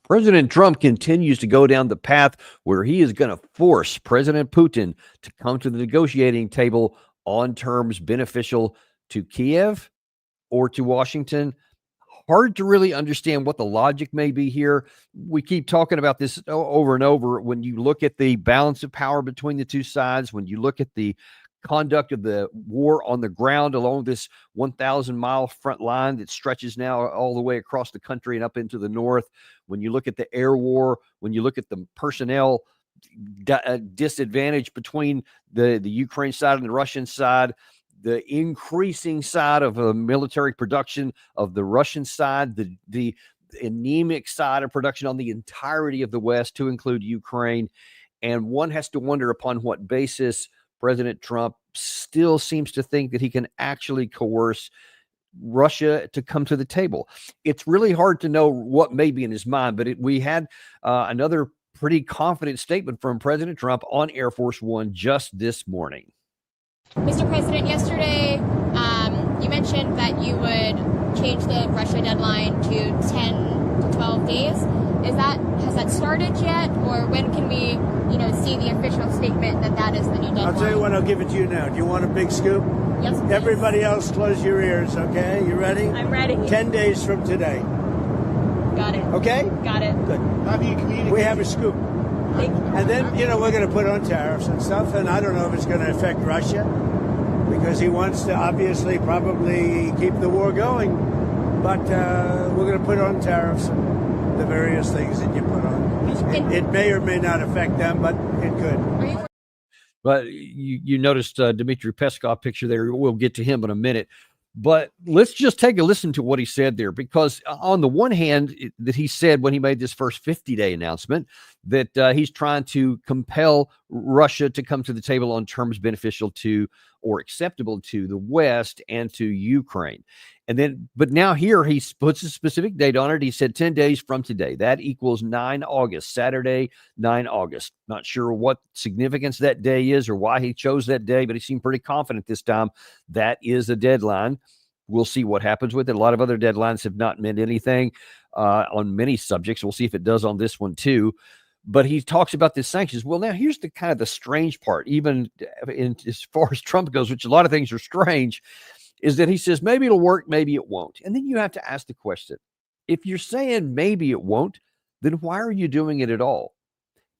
President Trump continues to go down the path where he is going to force President Putin to come to the negotiating table on terms beneficial to Kiev or to Washington. Hard to really understand what the logic may be here. We keep talking about this over and over. When you look at the balance of power between the two sides, when you look at the conduct of the war on the ground along this 1,000-mile front line that stretches now all the way across the country and up into the north, when you look at the air war, when you look at the personnel disadvantage between the Ukraine side and the Russian side, the increasing side of military production of the Russian side, the anemic side of production on the entirety of the West, to include Ukraine. And one has to wonder upon what basis President Trump still seems to think that he can actually coerce Russia to come to the table. It's really hard to know what may be in his mind, but we had another pretty confident statement from President Trump on Air Force One just this morning. Mr. President, yesterday you mentioned that you would change the Russia deadline to 10 to 12 days. Has that started yet, or when can we, see the official statement that is the new deadline? I'll tell you what. I'll give it to you now. Do you want a big scoop? Yes, please. Everybody else, close your ears. Okay, you ready? I'm ready. 10 days from today. Got it. Okay. Got it. Good. How do you communicate? We have a scoop. Thank you. And then, we're going to put on tariffs and stuff, and I don't know if it's going to affect Russia, because he wants to obviously probably keep the war going. But we're going to put on tariffs and the various things that you put on. It may or may not affect them, but it could. But you noticed Dmitry Peskov picture there. We'll get to him in a minute. But let's just take a listen to what he said there, because on the one hand, that he said when he made this first 50-day announcement that he's trying to compel Russia to come to the table on terms beneficial to or acceptable to the West and to Ukraine. But now here he puts a specific date on it. He said 10 days from today. That equals 9 August, Saturday, 9 August. Not sure what significance that day is or why he chose that day, but he seemed pretty confident this time that is a deadline. We'll see what happens with it. A lot of other deadlines have not meant anything on many subjects. We'll see if it does on this one too. But he talks about the sanctions. Well, now here's the kind of the strange part, even as far as Trump goes, which a lot of things are strange, is that he says, maybe it'll work, maybe it won't. And then you have to ask the question, if you're saying maybe it won't, then why are you doing it at all?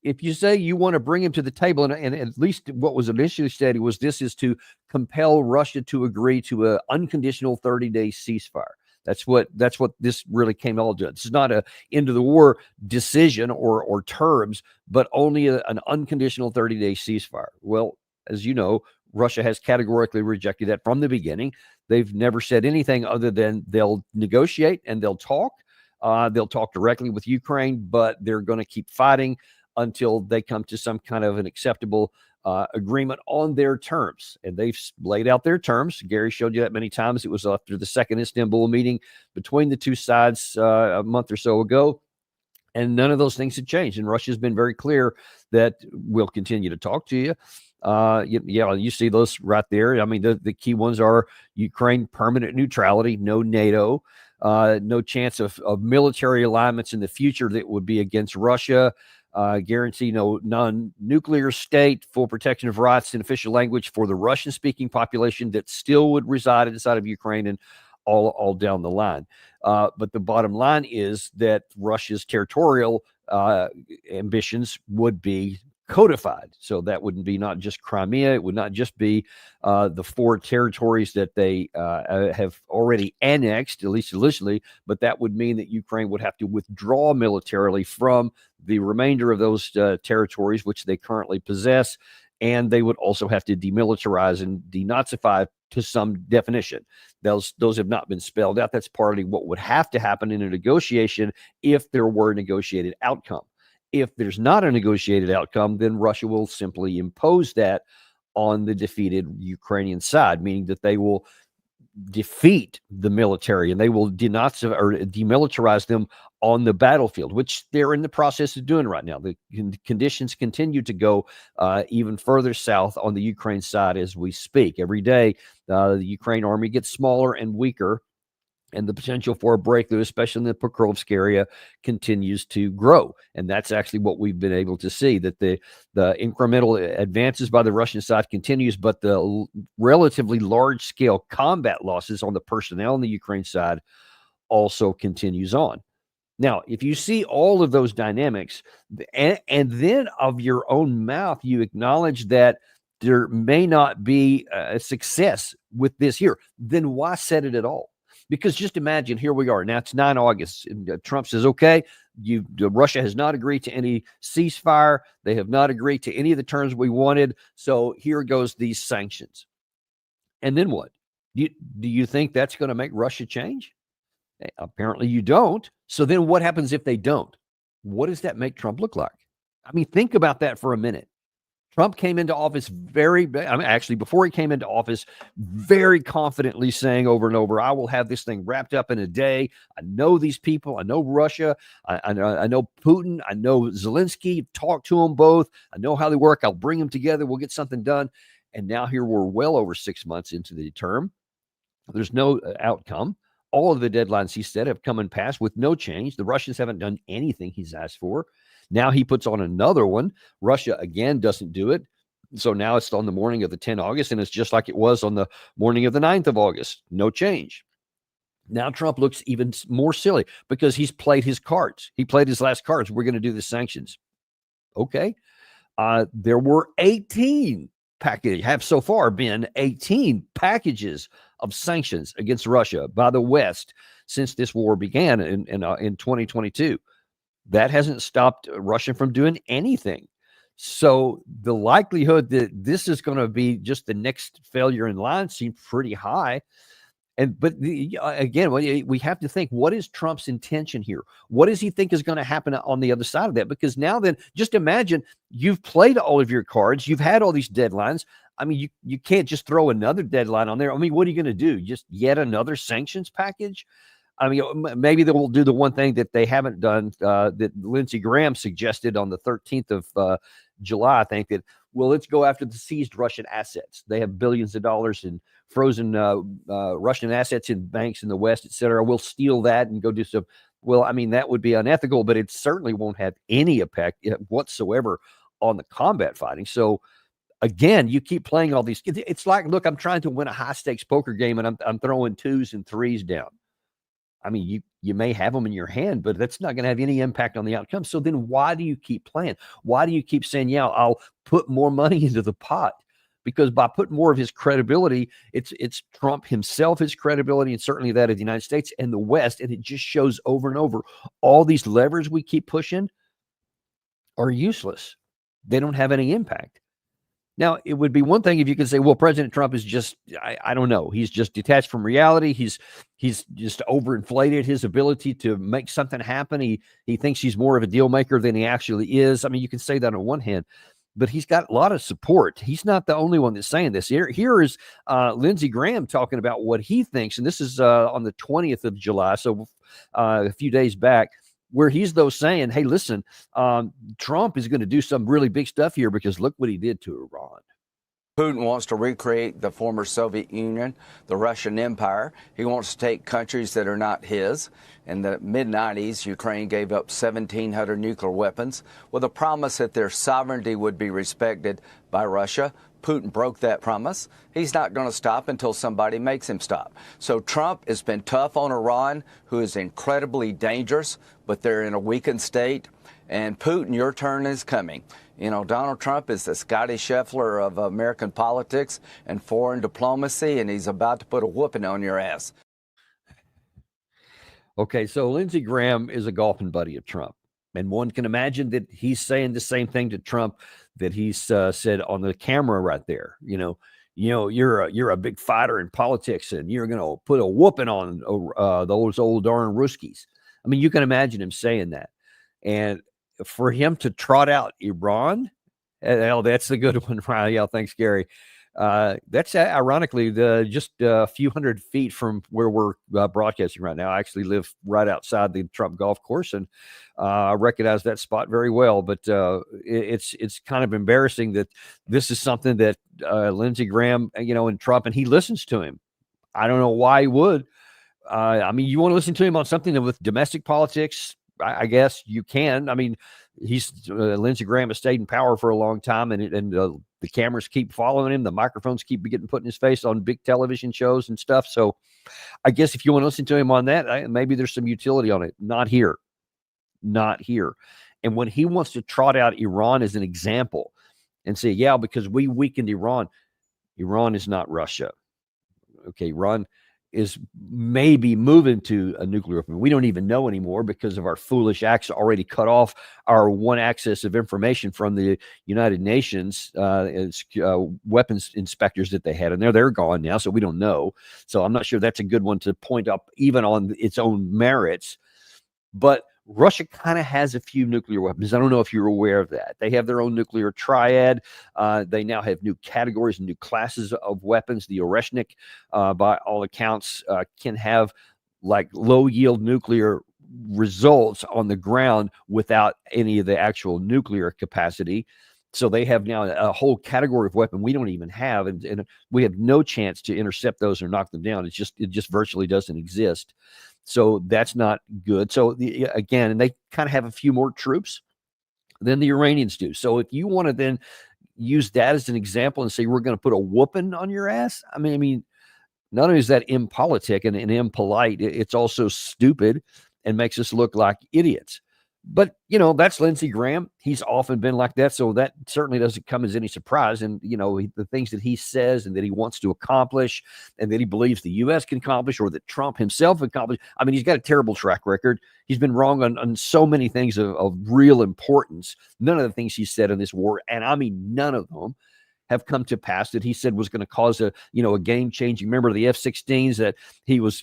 If you say you want to bring him to the table, and at least what was initially stated was this is to compel Russia to agree to an unconditional 30-day ceasefire. That's what this really came all to. This is not a end of the war decision or terms, but only an unconditional 30-day ceasefire. Well, as you know, Russia has categorically rejected that from the beginning. They've never said anything other than they'll negotiate and they'll talk. They'll talk directly with Ukraine, but they're going to keep fighting until they come to some kind of an acceptable agreement on their terms. And they've laid out their terms. Gary showed you that many times. It was after the second Istanbul meeting between the two sides a month or so ago. And none of those things have changed. And Russia's been very clear that we'll continue to talk to you. You see those right there. I mean, the key ones are Ukraine permanent neutrality, no NATO, no chance of military alignments in the future that would be against Russia, guarantee no non-nuclear state, full protection of rights and official language for the Russian-speaking population that still would reside inside of Ukraine, and all down the line. But the bottom line is that Russia's territorial ambitions would be codified. So that wouldn't be not just Crimea. It would not just be the 4 territories that they have already annexed, at least initially, but that would mean that Ukraine would have to withdraw militarily from the remainder of those territories, which they currently possess. And they would also have to demilitarize and denazify to some definition. Those have not been spelled out. That's partly what would have to happen in a negotiation if there were a negotiated outcome. If there's not a negotiated outcome, then Russia will simply impose that on the defeated Ukrainian side, meaning that they will defeat the military and they will denazify or demilitarize them on the battlefield, which they're in the process of doing right now. The conditions continue to go even further south on the Ukraine side as we speak. Every day, the Ukraine army gets smaller and weaker. And the potential for a breakthrough, especially in the Pokrovsk area, continues to grow. And that's actually what we've been able to see, that the incremental advances by the Russian side continues, but the relatively large-scale combat losses on the personnel on the Ukraine side also continues on. Now, if you see all of those dynamics, and then of your own mouth, you acknowledge that there may not be a success with this here, then why set it at all? Because just imagine, here we are. Now it's 9 August. And, Trump says, okay, Russia has not agreed to any ceasefire. They have not agreed to any of the terms we wanted. So here goes these sanctions. And then what? Do you think that's going to make Russia change? Apparently you don't. So then what happens if they don't? What does that make Trump look like? I mean, think about that for a minute. Trump came into office before he came into office, very confidently saying over and over, I will have this thing wrapped up in a day. I know these people. I know Russia. I know Putin. I know Zelensky. Talk to them both. I know how they work. I'll bring them together. We'll get something done. And now here we're well over 6 months into the term. There's no outcome. All of the deadlines he set have come and passed with no change. The Russians haven't done anything he's asked for. Now he puts on another one. Russia, again, doesn't do it. So now it's on the morning of the 10th August, and it's just like it was on the morning of the 9th of August. No change. Now Trump looks even more silly because he's played his cards. He played his last cards. We're going to do the sanctions. Okay. There were 18 packages, have so far been 18 packages of sanctions against Russia by the West since this war began in 2022. That hasn't stopped Russia from doing anything. So the likelihood that this is going to be just the next failure in line seems pretty high. But again, we have to think, what is Trump's intention here? What does he think is going to happen on the other side of that? Because now then, just imagine you've played all of your cards. You've had all these deadlines. I mean, you can't just throw another deadline on there. I mean, what are you going to do? Just yet another sanctions package? I mean, maybe they will do the one thing that they haven't done, that Lindsey Graham suggested on the 13th of July, I think, that, well, let's go after the seized Russian assets. They have billions of dollars in frozen Russian assets in banks in the West, et cetera. We'll steal that and go do some. Well, I mean, that would be unethical, but it certainly won't have any effect whatsoever on the combat fighting. So, again, you keep playing all these. It's like, look, I'm trying to win a high-stakes poker game, and I'm throwing 2s and 3s down. I mean, you may have them in your hand, but that's not going to have any impact on the outcome. So then why do you keep playing? Why do you keep saying, yeah, I'll put more money into the pot? Because by putting more of his credibility, it's Trump himself, his credibility, and certainly that of the United States and the West. And it just shows over and over, all these levers we keep pushing are useless. They don't have any impact. Now, it would be one thing if you could say, well, President Trump is just, I don't know, he's just detached from reality. He's just overinflated his ability to make something happen. He thinks he's more of a deal maker than he actually is. I mean, you can say that on one hand, but he's got a lot of support. He's not the only one that's saying this. Here is Lindsey Graham talking about what he thinks, and this is on the 20th of July, so a few days back, where he's though saying, hey, listen, Trump is going to do some really big stuff here because look what he did to Iran. Putin wants to recreate the former Soviet Union, the Russian Empire. He wants to take countries that are not his. In the mid-90s, Ukraine gave up 1,700 nuclear weapons with a promise that their sovereignty would be respected by Russia. Putin broke that promise. He's not going to stop until somebody makes him stop. So Trump has been tough on Iran, who is incredibly dangerous, but they're in a weakened state. And Putin, your turn is coming. You know, Donald Trump is the Scotty Scheffler of American politics and foreign diplomacy, and he's about to put a whooping on your ass. Okay, so Lindsey Graham is a golfing buddy of Trump. And one can imagine that he's saying the same thing to Trump that he's said on the camera right there. You know, you're a big fighter in politics, and you're going to put a whooping on those old darn Ruskies. I mean, you can imagine him saying that. And for him to trot out Iran, that's the good one, right? Yeah, thanks, Gary. That's ironically just a few hundred feet from where we're broadcasting right now. I actually live right outside the Trump golf course, and I recognize that spot very well. But it's kind of embarrassing that this is something that Lindsey Graham, and Trump, and he listens to him. I don't know why he would. I mean, you want to listen to him on something with domestic politics, I guess you can. I mean, he's Lindsey Graham has stayed in power for a long time, and the cameras keep following him. The microphones keep getting put in his face on big television shows and stuff. So I guess if you want to listen to him on that, maybe there's some utility on it. Not here. Not here. And when he wants to trot out Iran as an example and say, yeah, because we weakened Iran, Iran is not Russia. Okay, Iran is maybe moving to a nuclear weapon. We don't even know anymore because of our foolish acts already cut off our one access of information from the United Nations weapons inspectors that they had. And they're gone now, so we don't know. So I'm not sure that's a good one to point up even on its own merits. But Russia kind of has a few nuclear weapons. I don't know if you're aware of that. They have their own nuclear triad. They now have new categories and new classes of weapons. The Oreshnik, by all accounts, can have like low-yield nuclear results on the ground without any of the actual nuclear capacity. So they have now a whole category of weapon we don't even have, and we have no chance to intercept those or knock them down. It just virtually doesn't exist. So that's not good. So again, and they kind of have a few more troops than the Iranians do. So if you want to then use that as an example and say we're going to put a whooping on your ass, I mean, not only is that impolitic and impolite, it's also stupid and makes us look like idiots. But, that's Lindsey Graham. He's often been like that. So that certainly doesn't come as any surprise. And, the things that he says and that he wants to accomplish and that he believes the U.S. can accomplish or that Trump himself accomplished. I mean, he's got a terrible track record. He's been wrong on so many things of real importance. None of the things he said in this war, and I mean, none of them have come to pass that he said was going to cause a game changing. Remember the F-16s that he was,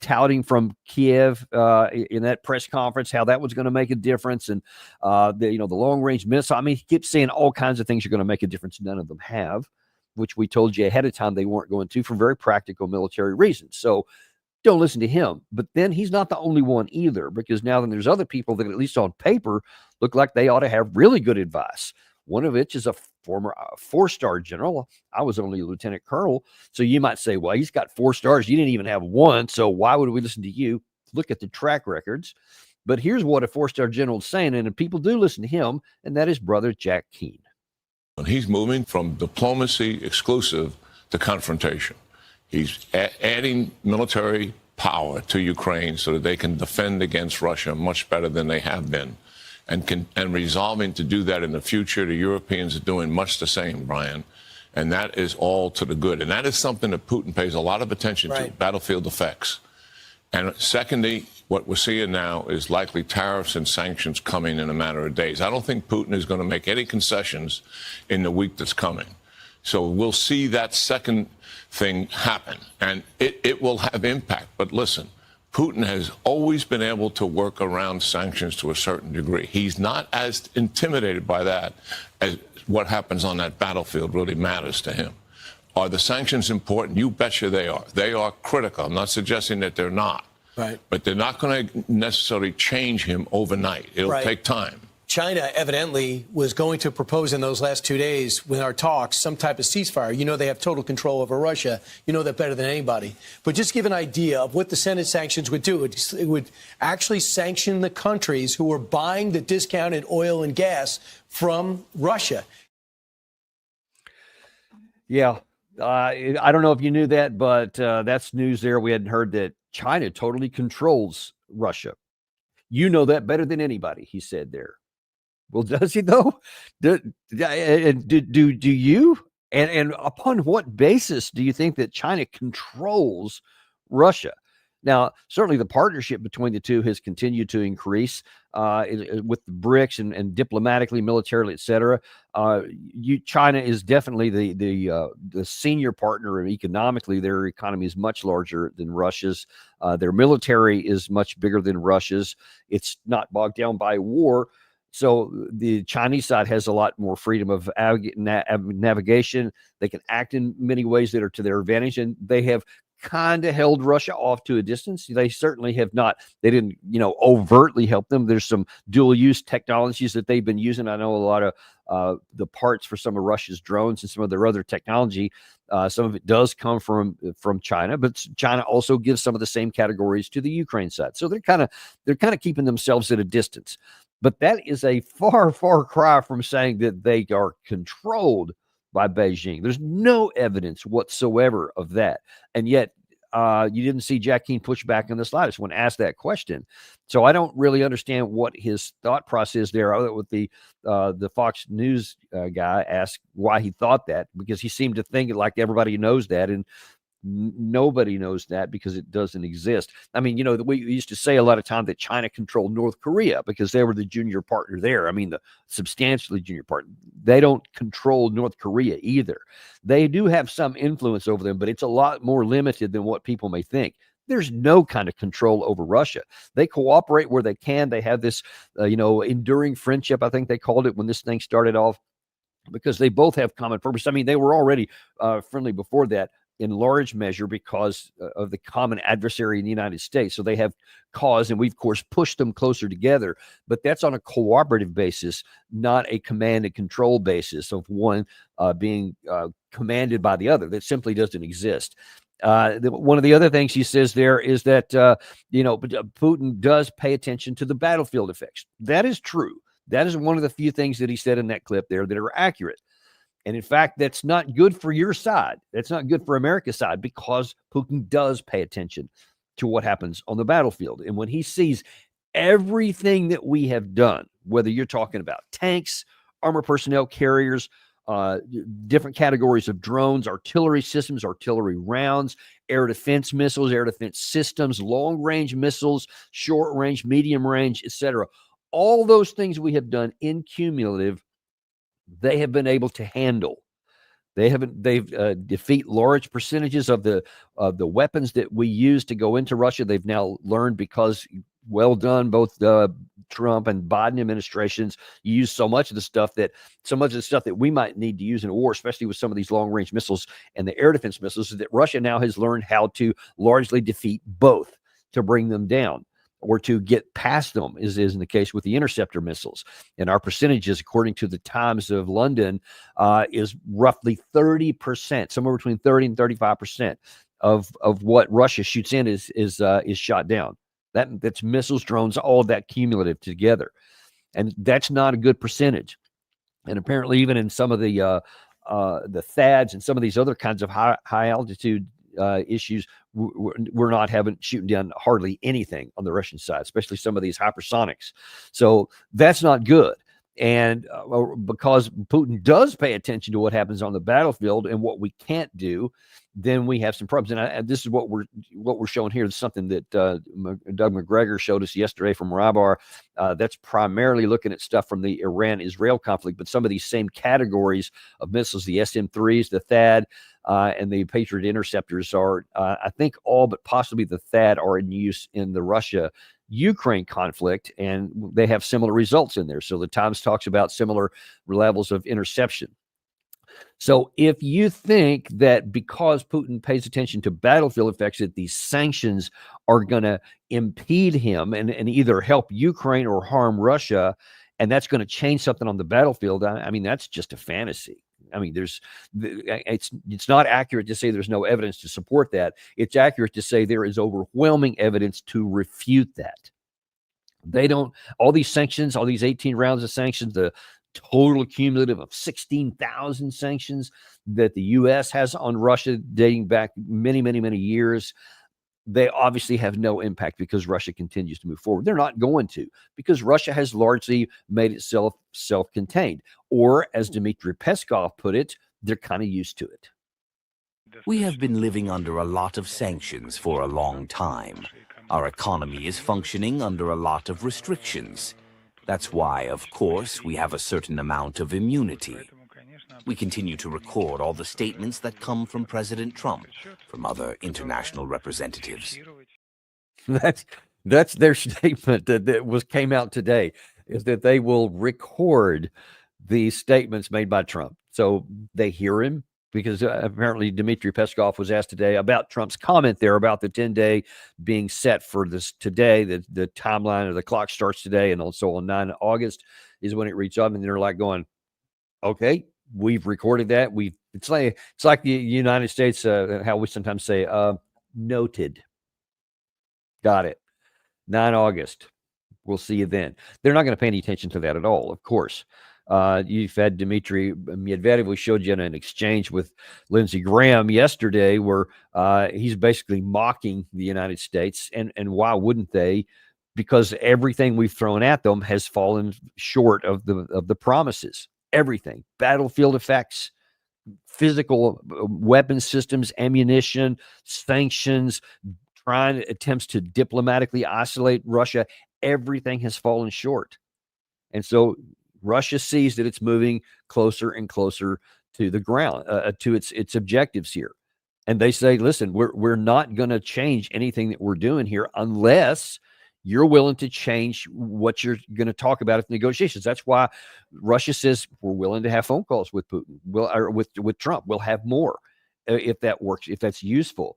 touting from Kiev in that press conference, how that was going to make a difference. And the long range missile. I mean, he keeps saying all kinds of things are going to make a difference. None of them have, which we told you ahead of time they weren't going to for very practical military reasons. So don't listen to him. But then he's not the only one either, because now then there's other people that at least on paper look like they ought to have really good advice. One of which is a former 4-star general. I was only a lieutenant colonel. So you might say, well, he's got 4 stars. You didn't even have one. So why would we listen to you? Look at the track records. But here's what a 4-star general is saying, and people do listen to him, and that is Brother Jack Keane. He's moving from diplomacy exclusive to confrontation. He's adding military power to Ukraine so that they can defend against Russia much better than they have been. And resolving to do that in the future. The Europeans are doing much the same, Brian, and that is all to the good. And that is something that Putin pays a lot of attention to, battlefield effects. And secondly, what we're seeing now is likely tariffs and sanctions coming in a matter of days. I don't think Putin is going to make any concessions in the week that's coming. So we'll see that second thing happen, and it will have impact. But listen, Putin has always been able to work around sanctions to a certain degree. He's not as intimidated by that as what happens on that battlefield really matters to him. Are the sanctions important? You betcha they are. They are critical. I'm not suggesting that they're not. Right. But they're not going to necessarily change him overnight. It'll take time. China evidently was going to propose in those last 2 days with our talks some type of ceasefire. They have total control over Russia. You know that better than anybody. But just give an idea of what the Senate sanctions would do. It would actually sanction the countries who are buying the discounted oil and gas from Russia. Yeah. I don't know if you knew that, but that's news there. We hadn't heard that China totally controls Russia. You know that better than anybody, he said there. Well, does he though? Do you? And upon what basis do you think that China controls Russia? Now, certainly the partnership between the two has continued to increase with the BRICS and diplomatically, militarily, et cetera. China is definitely the senior partner, and economically, their economy is much larger than Russia's. Their military is much bigger than Russia's. It's not bogged down by war. So the Chinese side has a lot more freedom of navigation. They can act in many ways that are to their advantage, and they have kind of held Russia off to a distance. They certainly have not. They didn't, overtly help them. There's some dual use technologies that they've been using. I know a lot of the parts for some of Russia's drones and some of their other technology. Some of it does come from China, but China also gives some of the same categories to the Ukraine side. So they're kind of keeping themselves at a distance. But that is a far, far cry from saying that they are controlled by Beijing. There's no evidence whatsoever of that. And yet you didn't see Jack Keane push back on the slightest when asked that question. So I don't really understand what his thought process there, other with the Fox News guy asked why he thought that, because he seemed to think like everybody knows that, and nobody knows that because it doesn't exist. I mean, we used to say a lot of time that China controlled North Korea because they were the junior partner there. I mean, the substantially junior partner. They don't control North Korea either. They do have some influence over them, but it's a lot more limited than what people may think. There's no kind of control over Russia. They cooperate where they can. They have this, enduring friendship, I think they called it when this thing started off, because they both have common purpose. I mean, they were already friendly before that, in large measure because of the common adversary in the United States. So they have cause, and we've, of course, pushed them closer together. But that's on a cooperative basis, not a command and control basis of one being commanded by the other. That simply doesn't exist. One of the other things he says there is that, Putin does pay attention to the battlefield effects. That is true. That is one of the few things that he said in that clip there that are accurate. And in fact, that's not good for your side. That's not good for America's side, because Putin does pay attention to what happens on the battlefield. And when he sees everything that we have done, whether you're talking about tanks, armor personnel carriers, different categories of drones, artillery systems, artillery rounds, air defense missiles, air defense systems, long-range missiles, short-range, medium-range, etc., all those things we have done in cumulative, they have been able to handle. They've defeat large percentages of the weapons that we use to go into Russia. They've now learned, because well done, both Trump and Biden administrations use so much of the stuff that we might need to use in a war, especially with some of these long range missiles and the air defense missiles, that Russia now has learned how to largely defeat both, to bring them down, or to get past them, is in the case with the interceptor missiles. And our percentages, according to the Times of London, is roughly 30%, somewhere between 30 and 35% of what Russia shoots in is shot down. That's missiles, drones, all of that cumulative together. And that's not a good percentage. And apparently, even in some of the THAADs and some of these other kinds of high altitude issues, we're not shooting down hardly anything on the Russian side, especially some of these hypersonics. So that's not good. And because Putin does pay attention to what happens on the battlefield and what we can't do, then we have some problems. And this is what we're showing here. Is something that Doug McGregor showed us yesterday from Rybar. That's primarily looking at stuff from the Iran-Israel conflict, but some of these same categories of missiles, the SM-3s, the THAAD, and the Patriot interceptors are, I think, all but possibly the THAAD are in use in the Russia-Ukraine conflict, and they have similar results in there. So the Times talks about similar levels of interception. So if you think that because Putin pays attention to battlefield effects, that these sanctions are going to impede him and either help Ukraine or harm Russia, and that's going to change something on the battlefield, I mean, that's just a fantasy. I mean, it's not accurate to say there's no evidence to support that. It's accurate to say there is overwhelming evidence to refute that. All these sanctions, all these 18 rounds of sanctions, the total cumulative of 16,000 sanctions that the U.S. has on Russia dating back many, many, many years, they obviously have no impact because Russia continues to move forward. They're not going to, because Russia has largely made itself self-contained. Or, as Dmitry Peskov put it, they're kind of used to it. We have been living under a lot of sanctions for a long time. Our economy is functioning under a lot of restrictions. That's why, of course, we have a certain amount of immunity. We continue to record all the statements that come from President Trump, from other international representatives. That's their statement that came out today, is that they will record the statements made by Trump. So they hear him, because apparently Dmitry Peskov was asked today about Trump's comment there about the 10-day being set for this today, the timeline or the clock starts today, and also on 9 August is when it reaches up, and they're like going, okay, we've recorded that. It's like the United States, how we sometimes say, noted. Got it. 9 August. We'll see you then. They're not going to pay any attention to that at all, of course. You've had Dmitry Medvedev. We showed you in an exchange with Lindsey Graham yesterday where he's basically mocking the United States. And why wouldn't they? Because everything we've thrown at them has fallen short of the promises. Everything. Battlefield effects, physical weapon systems, ammunition, sanctions, attempts to diplomatically isolate Russia. Everything has fallen short. And so Russia sees that it's moving closer and closer to the ground, to its objectives here. And they say, listen, we're not going to change anything that we're doing here unless you're willing to change what you're going to talk about at negotiations. That's why Russia says we're willing to have phone calls with Putin, or with Trump. We'll have more if that works, if that's useful.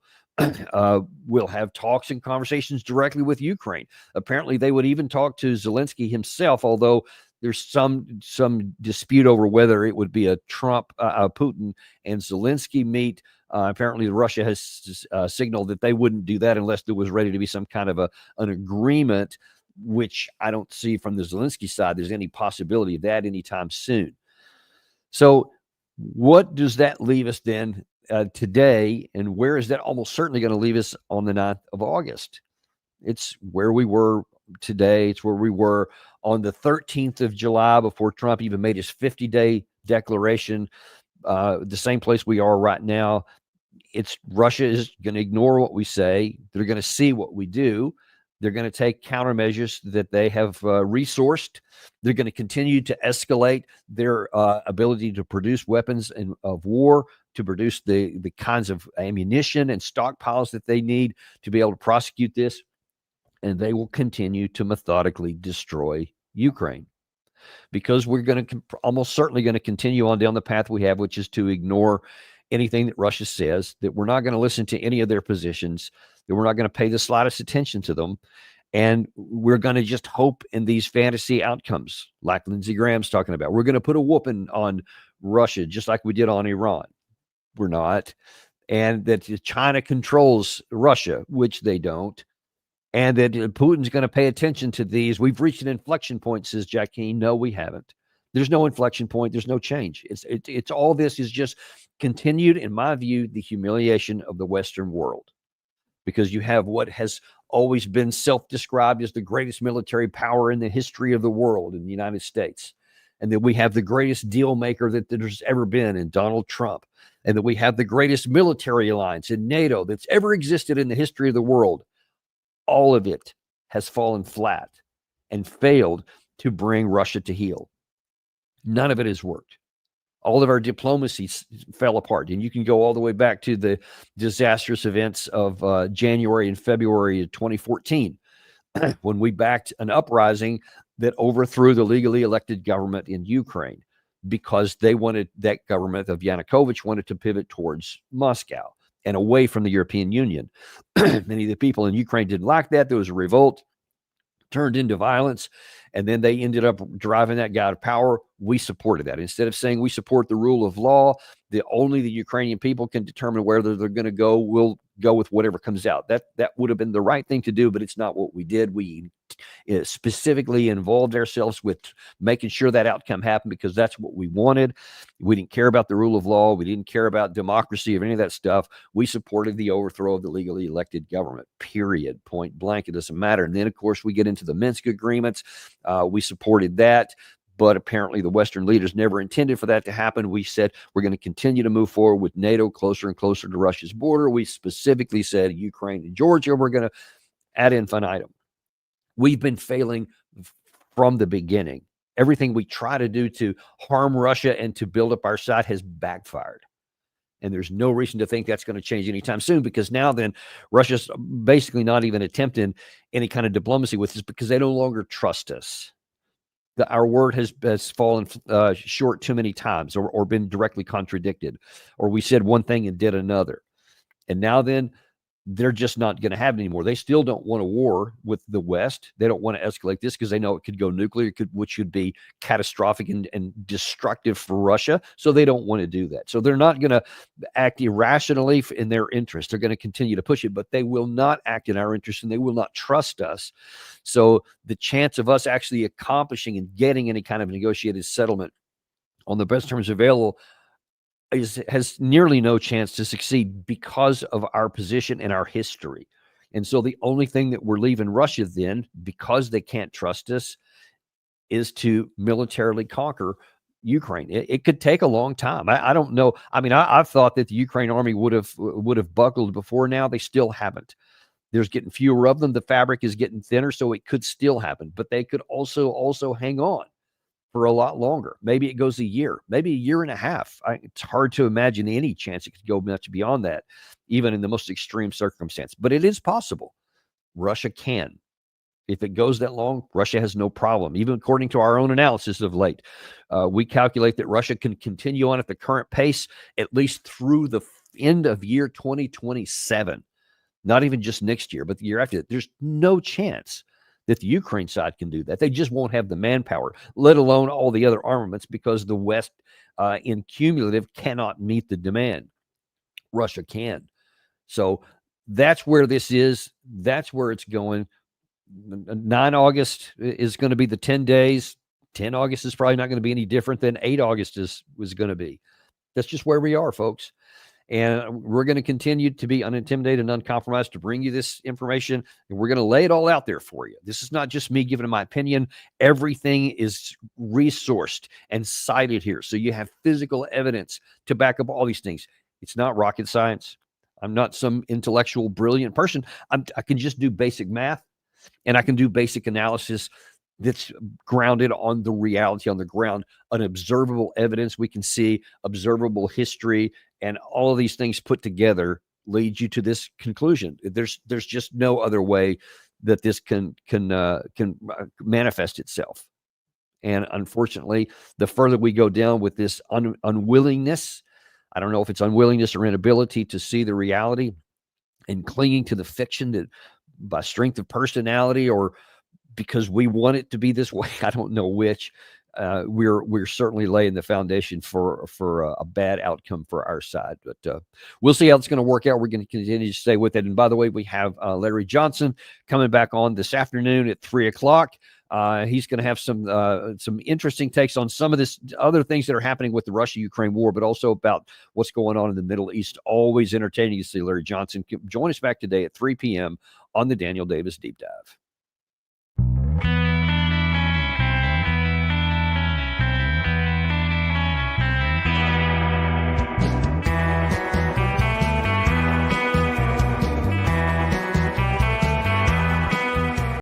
We'll have talks and conversations directly with Ukraine. Apparently, they would even talk to Zelensky himself, although there's some dispute over whether it would be a Putin and Zelensky meet. Apparently, Russia has signaled that they wouldn't do that unless there was ready to be some kind of an agreement, which I don't see from the Zelensky side there's any possibility of that anytime soon. So what does that leave us then today, and where is that almost certainly going to leave us on the 9th of August? It's where we were today. It's where we were on the 13th of July before Trump even made his 50-day declaration. The same place we are right now. Russia is going to ignore what we say. They're going to see what we do. They're going to take countermeasures that they have resourced. They're going to continue to escalate their ability to produce weapons of war, to produce the kinds of ammunition and stockpiles that they need to be able to prosecute this. And they will continue to methodically destroy Ukraine, because we're going to almost certainly going to continue on down the path we have, which is to ignore anything that Russia says, that we're not going to listen to any of their positions, that we're not going to pay the slightest attention to them. And we're going to just hope in these fantasy outcomes, like Lindsey Graham's talking about. We're going to put a whooping on Russia, just like we did on Iran. We're not. And that China controls Russia, which they don't. And that Putin's going to pay attention to these. We've reached an inflection point, says Jack Keane. No, we haven't. There's no inflection point. There's no change. It's all this is just continued, in my view, the humiliation of the Western world, because you have what has always been self-described as the greatest military power in the history of the world in the United States, and that we have the greatest deal maker that there's ever been in Donald Trump, and that we have the greatest military alliance in NATO that's ever existed in the history of the world. All of it has fallen flat and failed to bring Russia to heel. None of it has worked. All of our diplomacy fell apart. And you can go all the way back to the disastrous events of January and February of 2014, when we backed an uprising that overthrew the legally elected government in Ukraine, because they wanted, that government of Yanukovych wanted to pivot towards Moscow and away from the European Union. Many of the people in Ukraine didn't like that. There was a revolt, turned into violence, and then they ended up driving that guy to power. We supported that. Instead of saying we support the rule of law, only the Ukrainian people can determine whether they're going to go, we'll go with whatever comes out. That would have been the right thing to do, but it's not what we did. We specifically involved ourselves with making sure that outcome happened, because that's what we wanted. We didn't care about the rule of law. We didn't care about democracy or any of that stuff. We supported the overthrow of the legally elected government, period, point blank. It doesn't matter. And then, of course, we get into the Minsk agreements. We supported that. But apparently the Western leaders never intended for that to happen. We said we're going to continue to move forward with NATO closer and closer to Russia's border. We specifically said Ukraine and Georgia, we're going to ad infinitum. We've been failing from the beginning. Everything we try to do to harm Russia and to build up our side has backfired. And there's no reason to think that's going to change anytime soon, because now then Russia's basically not even attempting any kind of diplomacy with us, because they no longer trust us. our word has fallen short too many times, or been directly contradicted, or we said one thing and did another. And now then, they're just not going to have it anymore. They still don't want a war with the West. They don't want to escalate this because they know it could go nuclear, which would be catastrophic and destructive for Russia. So they don't want to do that. So they're not going to act irrationally in their interest. They're going to continue to push it, but they will not act in our interest, and they will not trust us. So the chance of us actually accomplishing and getting any kind of negotiated settlement on the best terms available has nearly no chance to succeed because of our position and our history. And so the only thing that we're leaving Russia then, because they can't trust us, is to militarily conquer Ukraine. It could take a long time. I don't know. I mean, I've thought that the Ukraine army would have buckled before now. They still haven't. There's getting fewer of them. The fabric is getting thinner, so it could still happen. But they could also hang on for a lot longer. Maybe it goes a year, maybe a year and a half. It's hard to imagine any chance it could go much beyond that, even in the most extreme circumstance. But it is possible. Russia can. If it goes that long, Russia has no problem. Even according to our own analysis of late, we calculate that Russia can continue on at the current pace at least through the end of year 2027. Not even just next year, but the year after that. There's no chance that the Ukraine side can do that. They just won't have the manpower, let alone all the other armaments, because the West in cumulative cannot meet the demand. Russia can. So that's where this is. That's where it's going. 9 August is going to be the 10 days. 10 August is probably not going to be any different than 8 August was going to be. That's just where we are, folks. And we're going to continue to be unintimidated and uncompromised to bring you this information. And we're going to lay it all out there for you. This is not just me giving my opinion. Everything is resourced and cited here. So you have physical evidence to back up all these things. It's not rocket science. I'm not some intellectual, brilliant person. I can just do basic math, and I can do basic analysis that's grounded on the reality on the ground, an observable evidence we can see, observable history, and all of these things put together lead you to this conclusion. There's just no other way that this can manifest itself. And unfortunately, the further we go down with this unwillingness, I don't know if it's unwillingness or inability to see the reality and clinging to the fiction that by strength of personality or because we want it to be this way, I don't know which. We're certainly laying the foundation for a bad outcome for our side. But we'll see how it's going to work out. We're going to continue to stay with it. And by the way, we have Larry Johnson coming back on this afternoon at 3:00. He's going to have some interesting takes on some of this other things that are happening with the Russia-Ukraine war, but also about what's going on in the Middle East. Always entertaining to see Larry Johnson. Join us back today at 3 p.m. on the Daniel Davis Deep Dive.